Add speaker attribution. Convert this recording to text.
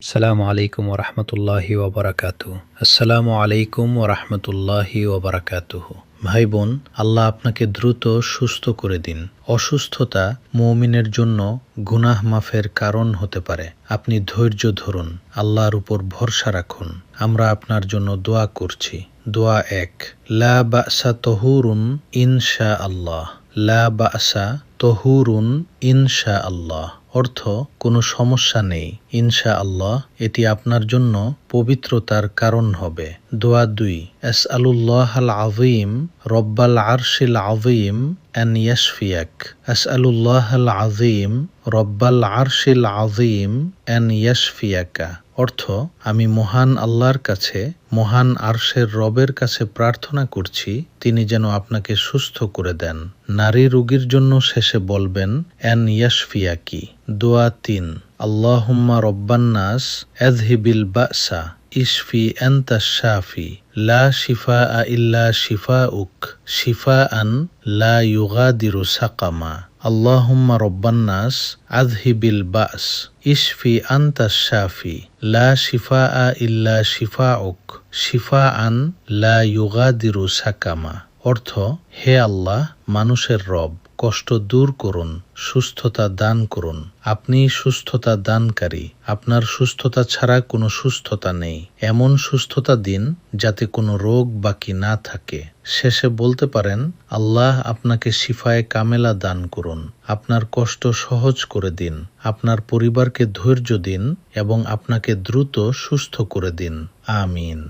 Speaker 1: আসসালামু আলাইকুম ওরহমতুল্লাহি ওবরাকাতুহ। আসসালামু আলাইকুম ওরহমতুল্লাহি ওবরাকাতুহ। ভাই বোন, আল্লাহ আপনাকে দ্রুত সুস্থ করে দিন। অসুস্থতা মুমিনের জন্য গুনাহ মাফের কারণ হতে পারে। আপনি ধৈর্য ধরুন, আল্লাহর উপর ভরসা রাখুন। আমরা আপনার জন্য দোয়া করছি। দোয়া ১, লা বাসা তহুরুন ইনশা আল্লাহ। লা বাসা তহুরুন ইনশা আল্লাহ অর্থ কোনো সমস্যা নেই, ইনশা আল্লাহ এটি আপনার জন্য পবিত্রতার কারণ হবে। দোয়া ২, আসআলুল্লাহ আল আযীম রব্বাল আরশিল আযীম আন ইয়াশফিয়াক। আসআলুল্লাহ আল আযীম রব্বাল আরশিল আযীম আন ইয়াশফিয়াকা অর্থ আমি মহান আল্লাহর কাছে, মহান আরশের রবের কাছে প্রার্থনা করছি তিনি যেন আপনাকে সুস্থ করে দেন। নারী রোগীর জন্য শেষে বলবেন আন ইয়াশফিয়াকি। দোয়া ৩, আল্লাহুম্মা রব্বান নাস আযহিবিল বাসা ইশফি আনতা শাফি লা শিফাআ ইল্লা শিফাউক শিফাআন লা ইউগাদিরু সাকামা। আল্লাহুম্মা রব্বান নাস আযহিবিল বাস ইশফি আনতা শাফি লা শিফাআ ইল্লা শিফাউক শিফাআন লা ইউগাদিরু সাকামা অর্থ হে আল্লাহ, মানুষের রব, কষ্ট দূর করুন, সুস্থতা দান করুন। আপনি সুস্থতা দানকারী। আপনার সুস্থতা ছাড়া কোনো সুস্থতা নেই। এমন সুস্থতা দিন যাতে কোনো রোগ বাকি না থাকে। শেষে বলতে পারেন আল্লাহ আপনাকে শিফায়ে কামেলা দান করুন, আপনার কষ্ট সহজ করে দিন, আপনার পরিবারকে ধৈর্য দিন এবং আপনাকে দ্রুত সুস্থ করে দিন। আমিন।